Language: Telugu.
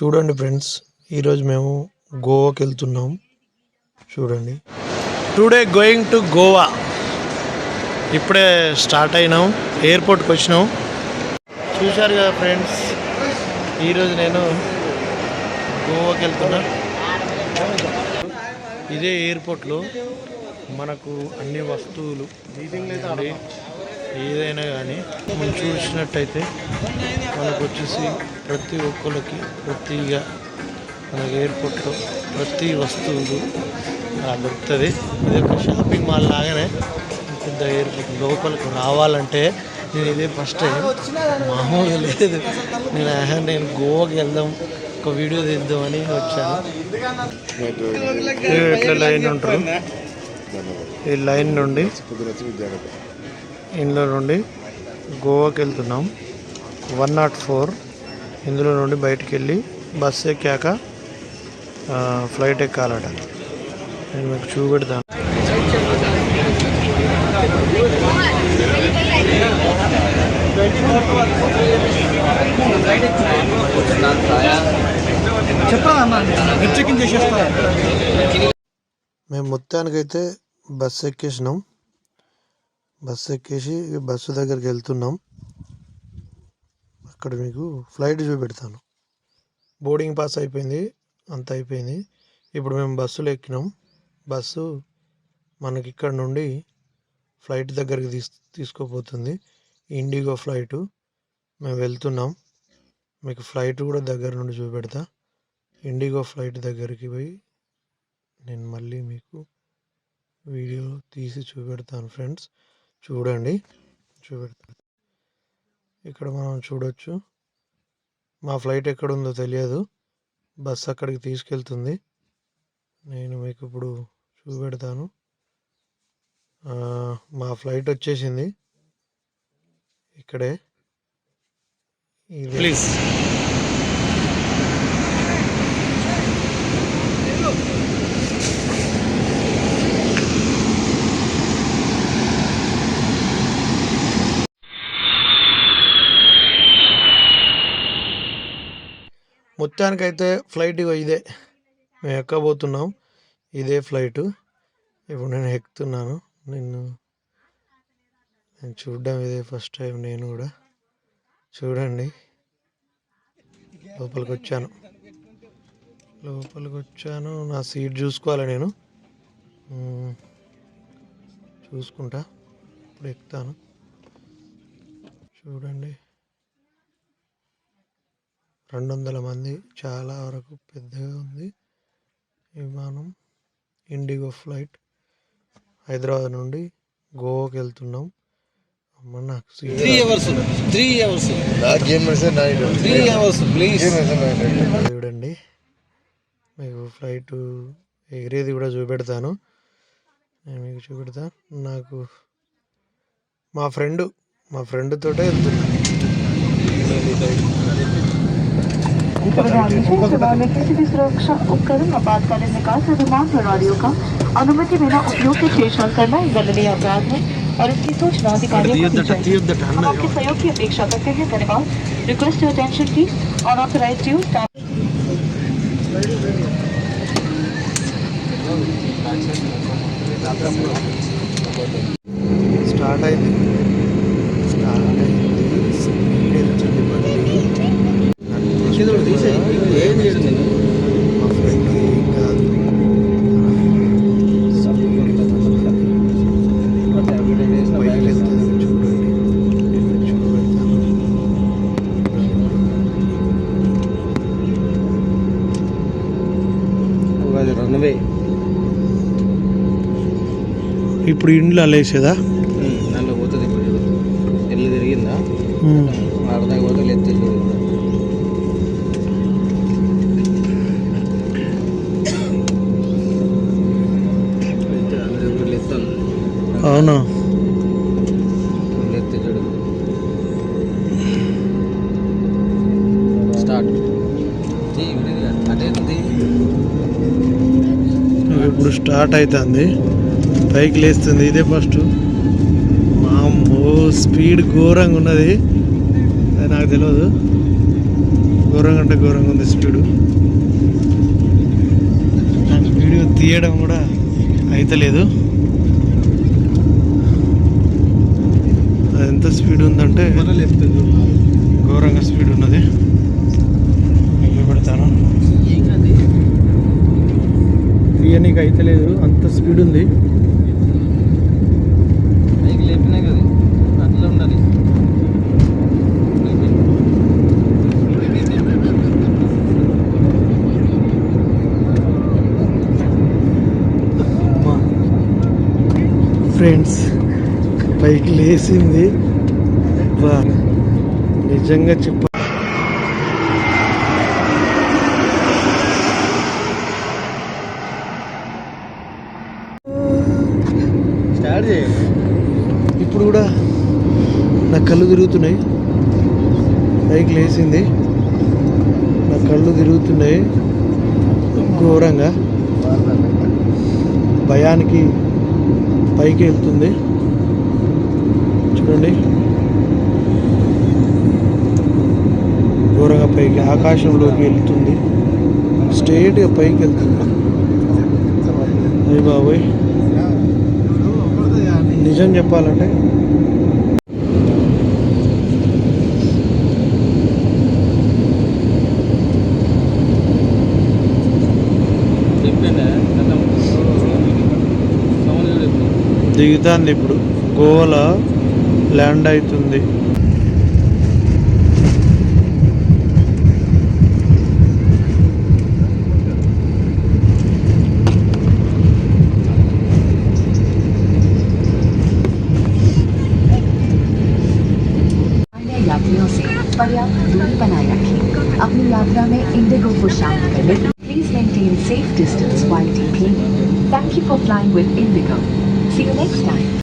చూడండి ఫ్రెండ్స్, ఈరోజు మేము గోవాకి వెళ్తున్నాం. చూడండి, టుడే గోయింగ్ టు గోవా. ఇప్పుడే స్టార్ట్ అయినాం, ఎయిర్పోర్ట్కి వచ్చినాం. చూశారు కదా ఫ్రెండ్స్, ఈరోజు నేను గోవాకి వెళ్తున్నా. ఇదే ఎయిర్పోర్ట్లో మనకు అన్ని వస్తువులు ఏదైనా కానీ మనం చూసినట్టయితే మనకు వచ్చేసి ప్రతి ఒక్కరికి ప్రతిగా మన ఎయిర్పోర్ట్లో ప్రతి వస్తువులు దొరుకుతుంది. ఇది ఒక షాపింగ్ మాల్ లాగానే పెద్ద ఎయిర్పోర్ట్. లోపలికి రావాలంటే నేను ఇదే ఫస్ట్ టైం, మామూలుగా లేదు. నేను గోవాకి వెళ్దాం, ఒక వీడియో తీద్దామని వచ్చాను. ఎట్లా లైన్ ఉంటారు, ఈ లైన్ నుండి ఇందులో నుండి గోవాకి వెళ్తున్నాం. 104 ఇందులో నుండి బయటికి వెళ్ళి బస్సు ఎక్కాక ఫ్లైట్ ఎక్కాలట. నేను మీకు చూపెడతాను. మేము మొత్తానికైతే బస్సు ఎక్కేసినాం. బస్సు ఎక్కేసి బస్సు దగ్గరికి వెళ్తున్నాం. అక్కడ మీకు ఫ్లైట్ చూపెడతాను. బోర్డింగ్ పాస్ అయిపోయింది, అంత అయిపోయింది. ఇప్పుడు మేము బస్సులో ఎక్కినాం. బస్సు మనకి ఇక్కడ నుండి ఫ్లైట్ దగ్గరికి తీసుకోపోతుంది. IndiGo flight. మేము వెళ్తున్నాం. మీకు ఫ్లైట్ కూడా దగ్గర నుండి చూపెడతా. ఇండిగో ఫ్లైట్ దగ్గరికి పోయి నేను మళ్ళీ మీకు వీడియో తీసి చూపెడతాను ఫ్రెండ్స్. చూడండి, చూపెడతాను. ఇక్కడ మనం చూడొచ్చు. మా ఫ్లైట్ ఎక్కడుందో తెలియదు, బస్ అక్కడికి తీసుకెళ్తుంది. నేను మీకు ఇప్పుడు చూపెడతాను. మా ఫ్లైట్ వచ్చేసింది ఇక్కడే. ప్లీజ్ మొత్తానికైతే ఫ్లైట్ ఇదే మేము ఎక్కబోతున్నాం. ఇదే ఫ్లైటు. ఇప్పుడు నేను ఎక్కుతున్నాను. నేను చూడడం ఇదే ఫస్ట్ టైం. నేను కూడా చూడండి, లోపలికి వచ్చాను. నా సీట్ చూసుకోవాలి, నేను చూసుకుంటా. ఇప్పుడు ఎక్కుతాను. చూడండి, 200 మంది, చాలా వరకు పెద్దగా ఉంది విమానం. IndiGo flight. హైదరాబాద్ నుండి గోవాకి వెళ్తున్నాం. చూడండి, మీకు ఫ్లైట్ ఎగిరేది కూడా చూపెడతాను. నేను మీకు చూపెడతా. నాకు మా ఫ్రెండ్ తోటే వెళ్తున్నాను. किसी भी सुरक्षा उपकरण आपातकालीन निकास और विमान प्रणालियों का अनुमति बिना उपयोग के छेड़छाड़ करना एक दंडनीय अपराध है और इसकी सूचना अधिकारियों को दी जाए। हम आपके सहयोग की अपेक्षा करते हैं। धन्यवाद। Request your attention please. Unauthorised use start అయింది. మా ఫ్రెండ్ ఏం కాదు, బయటకు వెళ్తుంది. చూడండి, నేను చూపెడతాను. ఇప్పుడు ఇండ్లు అలేసేదా దాంట్లో పోతుంది. ఇప్పుడు ఎల్లు తిరిగిందా ఆడదాకా పోతే లెత్తే చూడు. అవునా, లెత్తే చూడు. స్టార్ట్ అటేంది. ఇప్పుడు స్టార్ట్ అవుతుంది, పైకి లేస్తుంది. ఇదే ఫస్ట్. మామో స్పీడ్ ఘోరంగా ఉన్నది, అది నాకు తెలియదు. ఘోరంగా అంటే ఘోరంగా ఉంది స్పీడు. నాకు వీడియో తీయడం కూడా అయితలేదు. అది ఎంత స్పీడ్ ఉందంటే ఘోరంగా స్పీడ్ ఉన్నది. పెడతాను తీయనీకి అయితలేదు, అంత స్పీడ్ ఉంది. పైకి లేపినా కదా అట్లా ఉండాలి. ఫ్రెండ్స్ పైకి లేసింది. వా నిజంగా చెప్ప స్టార్ట్ చేయండి. ఇప్పుడు కూడా నా కళ్ళు తిరుగుతున్నాయి. పైకి లేచింది, నా కళ్ళు తిరుగుతున్నాయి ఘోరంగా. భయానికి పైకి వెళ్తుంది చూడండి, ఘోరంగా పైకి ఆకాశంలోకి వెళ్తుంది, స్ట్రేట్గా పైకి వెళ్తుంది. అయ్య బాబోయ్, నిజం చెప్పాలంటే దిగుతాంది. ఇప్పుడు గోవా ల్యాండ్ అవుతుంది. यात्रियों से पर्याप्त दूरी बनाए रखें. अपनी यात्रा में इंडिगो को शामिल करें. Please maintain safe distance while DPing. Thank you for flying with Indigo. See you next time.